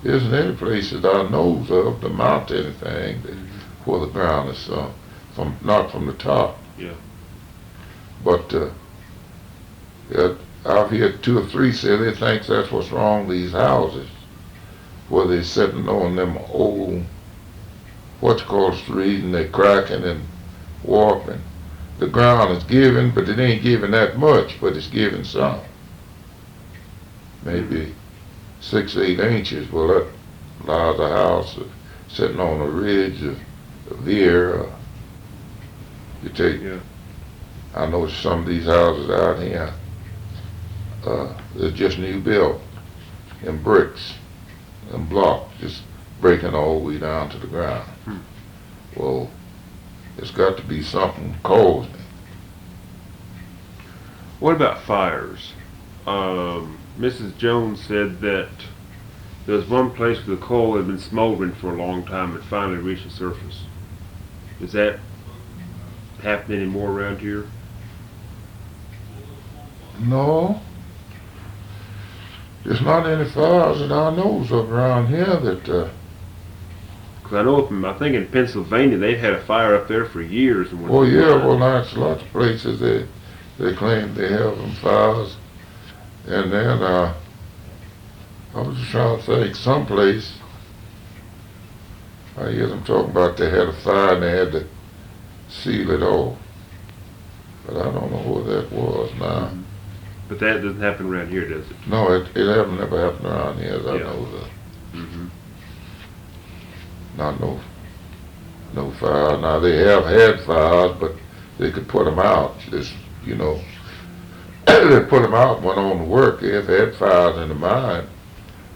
any place that I knows of to mount anything where the ground is not from the top. Yeah. But I've heard 2 or 3 say they think that's what's wrong with these houses, where they're sitting on them old, what's called street, and they're cracking and warping. The ground is giving, but it ain't giving that much, but it's giving some. Maybe 6, 8 inches. Well, that allows a house sitting on a ridge, a veer. You take, I know some of these houses out here, they're just new built in bricks and blocks, just breaking all the way down to the ground. Well, it's got to be something causing it. What about fires? Mrs. Jones said that there was one place where the coal had been smoldering for a long time and finally reached the surface. Is that happening anymore around here? There's not any fires that I knows of around here that, Because I know, I think in Pennsylvania they had a fire up there for years. And well, yeah, well, that's lots of places they claim they have them fires. And then, I was just trying to think, someplace, I hear them talking about they had a fire and they had to seal it off. But I don't know where that was now. Mhm. But that doesn't happen around here, does it? No, it haven't never happened around here as I Yeah. know of. Mm-hmm. Not no fire. Now they have had fires, but they could put them out. Just, you know, they put them out, went on to work. They have had fires in the mine,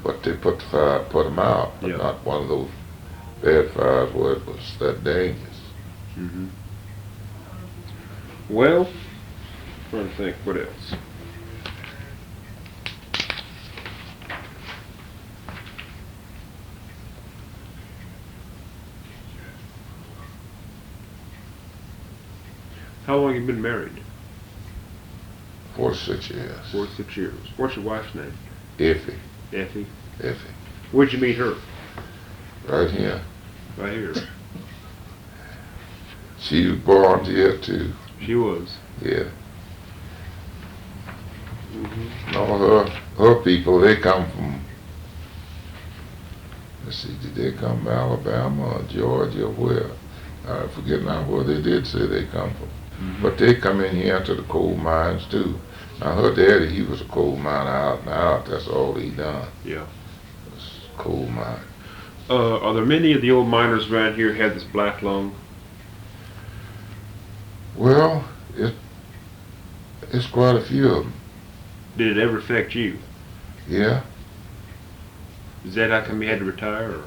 but they put them out. But Yeah. not one of those bad fires where it was that dangerous. Mm-hmm. Well, I'm trying to think, what else? How long have you been married? 46 years. 46 years. What's your wife's name? Effie. Effie. Effie. Where'd you meet her? Right here. Right here. She was born here too. She was. Yeah. Mm-hmm. No, her people, they come from, let's see, did they come from Alabama or Georgia or where? I forget now where they did say they come from. Mm-hmm. But they come in here into the coal mines too. Now her daddy, he was a coal miner out and out. That's all he done. Yeah. Was coal mine. Are there many of the old miners around here have this black lung? Well, it's quite a few of them. Did it ever affect you? Yeah. Is that how come you had to retire, or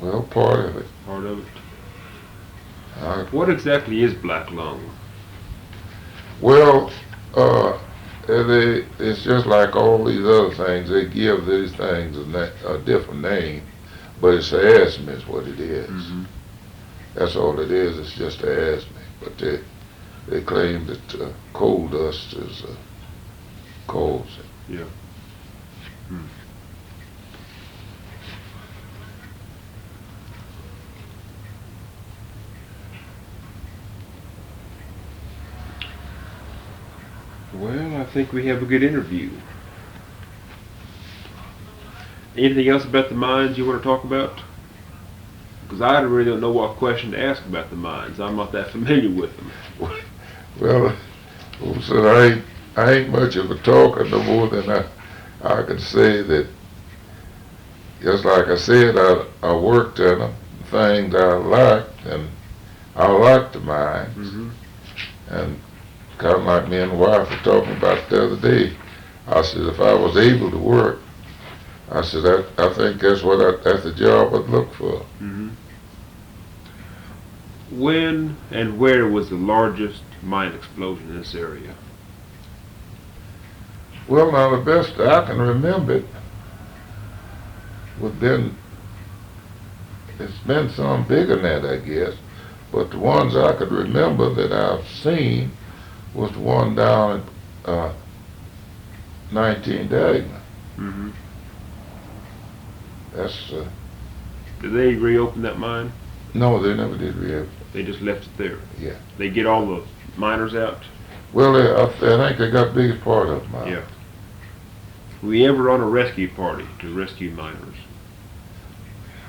Well, part of it. part of it? What exactly is black lung? Well, it's just like all these other things. They give these things a different name, but it's asthma is what it is. Mm-hmm. That's all it is. It's just asthma. But they claim that coal dust is cause it. Yeah. Hmm. Well, I think we have a good interview. Anything else about the mines you want to talk about? Because I really don't know what question to ask about the mines. I'm not that familiar with them. Well, so I ain't much of a talker no more than I could say that. Just like I said, I worked in them, things I liked, and I liked the mines. Mm-hmm. And kind of like me and the wife were talking about the other day, I said if I was able to work, I said I think that's the job I'd look for. Mm-hmm. When and where was the largest mine explosion in this area? Well, now the best I can remember it it's been some bigger than that, I guess. But the ones I could remember that I've seen was the one down at 19 Daggman. Mm-hmm. That's Did they reopen that mine? no, they never did reopen. They just left it there. Yeah. They get all the miners out? Well, I think they got the biggest part of them out. Yeah. Were you ever on a rescue party to rescue miners?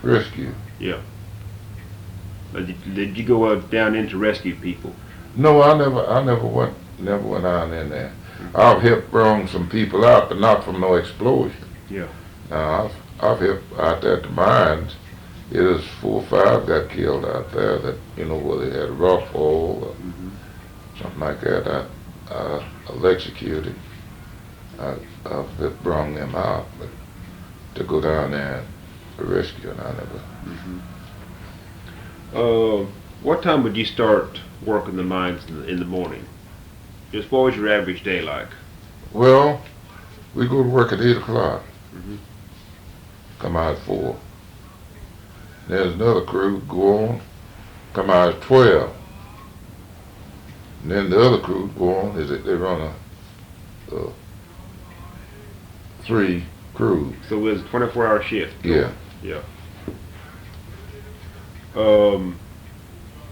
Rescue. Yeah. Did you go down in to rescue people? No, I never went on in there. I've helped bring some people out, but not from no explosion. Yeah. Now I've helped out there at the mines. It was 4 or 5 got killed out there that, where they had a rock fall or something like that. I electrocuted. I've brought them out, but to go down there and rescue, and I never. Mm-hmm. What time would you start working the mines in the morning? Just what was your average day like? Well, we go to work at 8 o'clock. Mm-hmm. Come out at 4. There's another crew go on, come out at 12. And then the other crew go on, they run a 3 crew. So it was a 24-hour shift. Yeah. Yeah.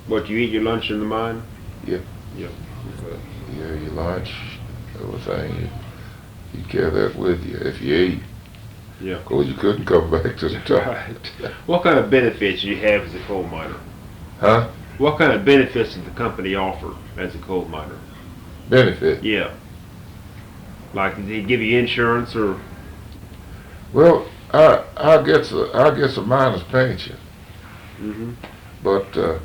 What, you eat your lunch in the mine? Yeah. Yeah. Okay. Yeah, your lunch, everything. You carry that with you if you ate. Yeah. Of course, you couldn't come back to the top. Right. What kind of benefits do you have as a coal miner? Huh? What kind of benefits does the company offer as a coal miner? Benefit? Yeah. Like, did they give you insurance or? Well, I guess a miner's pension, Mm-hmm. but of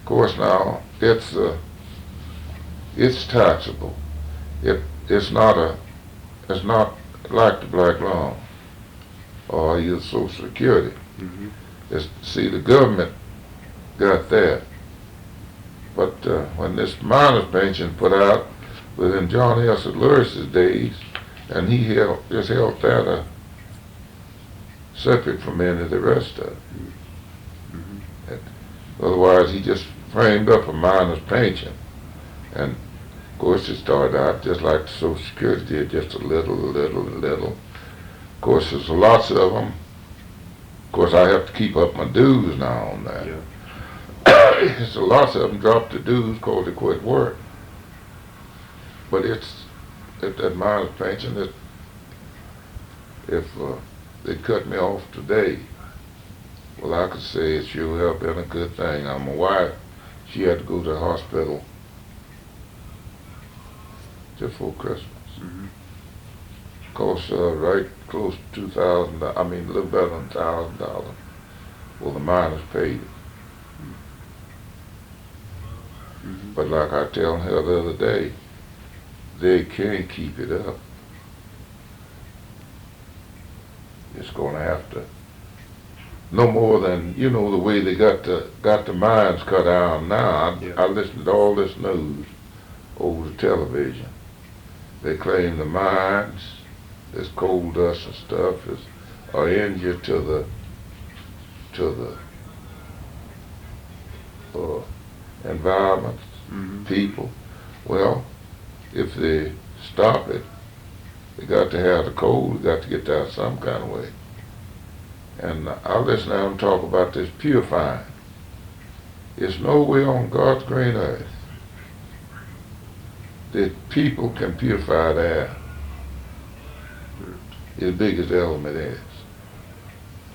course now it's taxable. It's not like the black loan or your Social Security. Mm-hmm. See, the government got that, but when this miner's pension put out within John S. Lewis's days, and he held that separate from any of the rest of it. Mm-hmm. Otherwise, he just framed up a miner's pension, and of course it started out just like the Social Security did, just a little. Of course, there's lots of them. Of course, I have to keep up my dues now on that. Yeah. So lots of them dropped the dues because they quit work. But it's that miner's pension that if they cut me off today, well, I could say it sure have been a good thing. Now, my wife, she had to go to the hospital just before Christmas. Mm-hmm. Cost right close to $2,000. I mean, a little better than $1,000. Well, the miners paid it. Mm-hmm. But like I tell her the other day, they can't keep it up. It's going to have to. No more than, the way they got the mines cut down now. I listened to all this news over the television. They claim the mines, this coal dust and stuff are injury to the environment, Mm-hmm. people. Well, if they stop it, they got to have the coal. They got to get that some kind of way. And I listen to them talk about this purifying. It's no way on God's green earth that people can purify the air as big as the element is.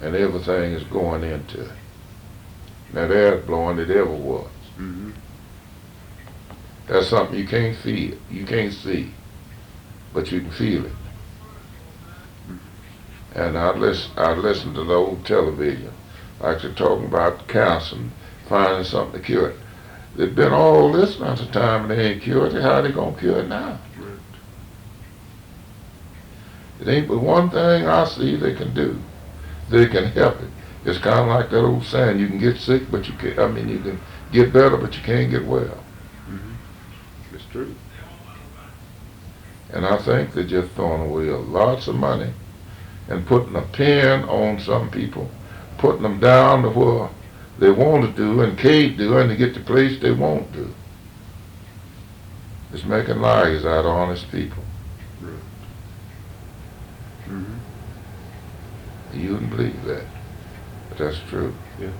And everything is going into it. Now the air's blowing it ever was. Mm-hmm. That's something you can't feel, you can't see, but you can feel it. And I listen to the old television, like they're talking about cancer and finding something to cure it. They've been all this amount of time and they ain't cured it. How they gonna cure it now? Right. It ain't but one thing I see they can do. They can help it. It's kind of like that old saying: you can get sick, but you can't. I mean, you can get better, but you can't get well. Mm-hmm. It's true. And I think they're just throwing away lots of money and putting a pin on some people, putting them down to where they want to do and can't do, and to get the place they won't do. It's making liars out of honest people. Right. Mm-hmm. You wouldn't believe that, but that's true. Yeah.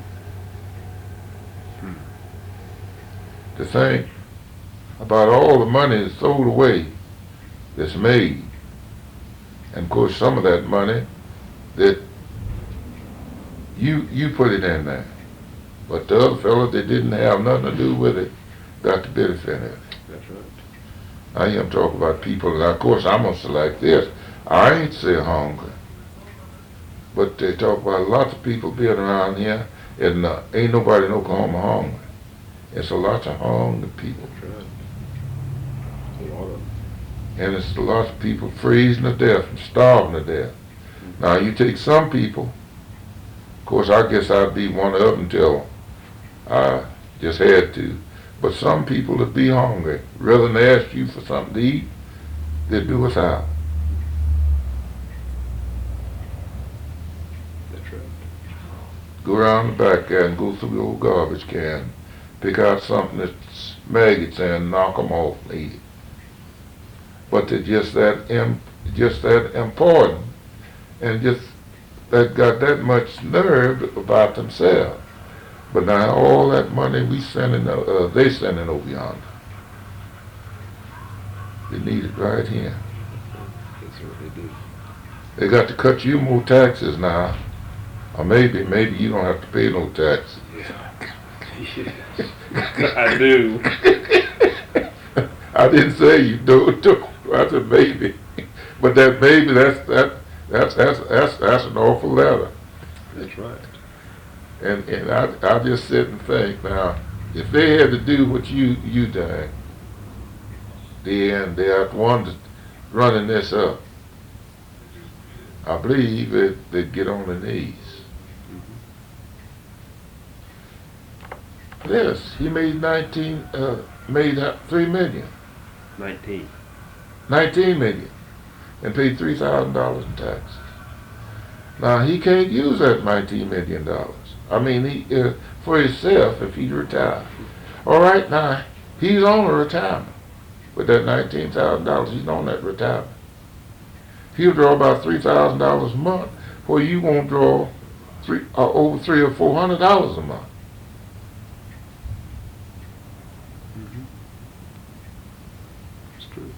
To think about all the money that's thrown away, that's made, and of course some of that money that you put it in there, but the other fellow that didn't have nothing to do with it got the benefit of it. That's right. I hear them talk about people, and of course I'm gonna say like this: I ain't say hungry, but they talk about lots of people being around here, and ain't nobody in Oklahoma hungry. It's a lot of hungry people. That's right. A lot of them. And it's a lot of people freezing to death and starving to death. Now you take some people, of course I guess I'd be one of them until I just had to, but some people would be hungry. Rather than ask you for something to eat, they'd do without. That's right. Go around the back there and go through the old garbage can, pick out something that's maggots and knock them off and eat it. But they're just that important and just that got that much nerve about themselves. But now all that money they sending over yonder. They need it right here. That's what they do. They got to cut you more taxes now. Or maybe you don't have to pay no taxes. Yes. I do. I didn't say you do it too. I said maybe. But that maybe that's an awful letter. That's right. And I just sit and think now, if they had to do what you done, then they are the ones running this up. I believe they'd get on their knees. Yes, he made 3 million. 19. 19 million. And paid $3,000 in taxes. Now he can't use that $19 million. I mean, for himself if he retired. All right, now he's on a retirement with that $19,000. He's on that retirement. He'll draw about $3,000 a month, where you won't draw over $300 or $400 a month. It's true.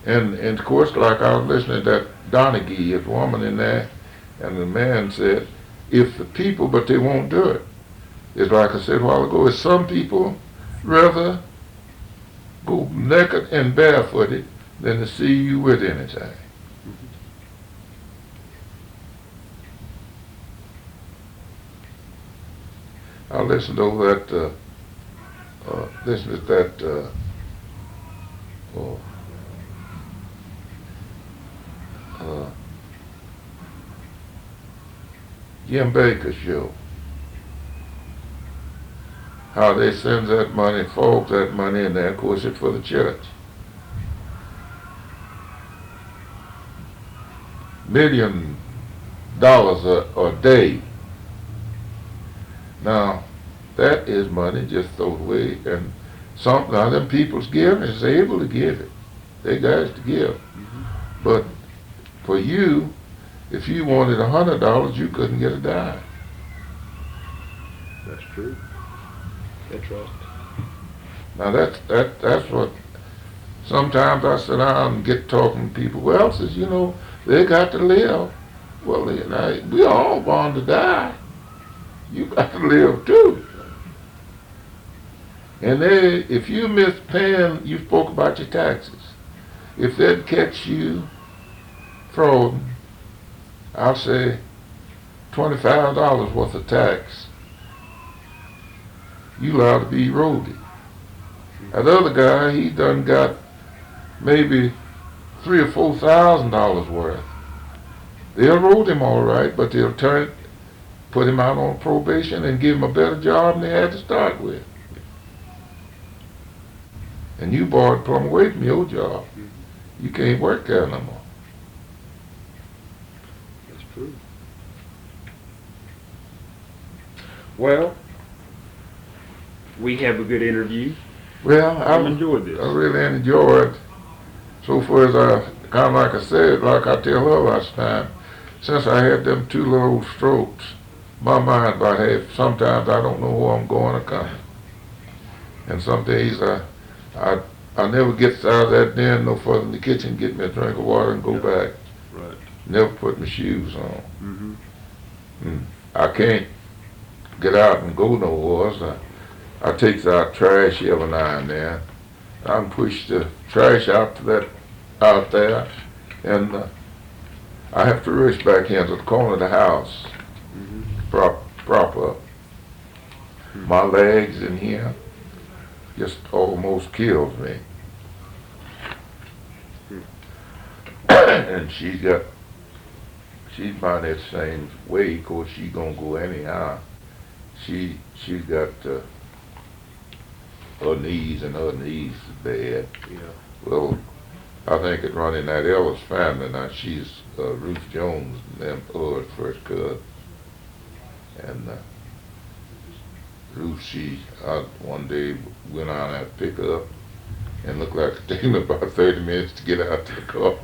And of course, like I was listening to that Donaghy, this woman in there, and the man said, if the people, but they won't do it. It's like I said a while ago, it's some people rather go naked and barefooted than to see you with anything. I listened to that, listened to that, Jim Baker show. How they send that money, fold that money in there, of course it's for the church. $1 million a day. Now, that is money just thrown away, and now them people's giving is able to give it. They guys to give. But for you, if you wanted $100, you couldn't get a dime. That's true. That's right. Now that's what sometimes I sit down and get talking to people. Well, says, they got to live. Well, we all born to die. You got to live too. And if you miss paying, you spoke about your taxes. If they'd catch you frauding, I'll say $25 worth of tax, you allowed to be eroded. That other guy, he done got maybe $3,000 or $4,000 worth. They'll erode him all right, but they'll put him out on probation and give him a better job than they had to start with. And you borrowed plumb away from your job. You can't work there no more. That's true. Well, we have a good interview. Well, I've enjoyed this. I really enjoyed. So far as kind of like I said, like I tell her last time, since I had them 2 little strokes, my mind about half. Sometimes I don't know where I'm going or coming, and some days I never get out of that den no further than the kitchen, get me a drink of water and go back. Right. Never put my shoes on. I can't get out and go nowhere. So I takes out trash every now and then. I can push the trash out there, and I have to rush back into the corner of the house, prop up. My legs in here just almost kills me. And she's by that same way, of course she's gonna go anyhow. She's got her knees is bad. Yeah. Well, I think it run in that Ellis family. Now she's Ruth Jones, them first cousin. And Ruth, one day went out and pick her up, and looked like it took me about 30 minutes to get out to the car.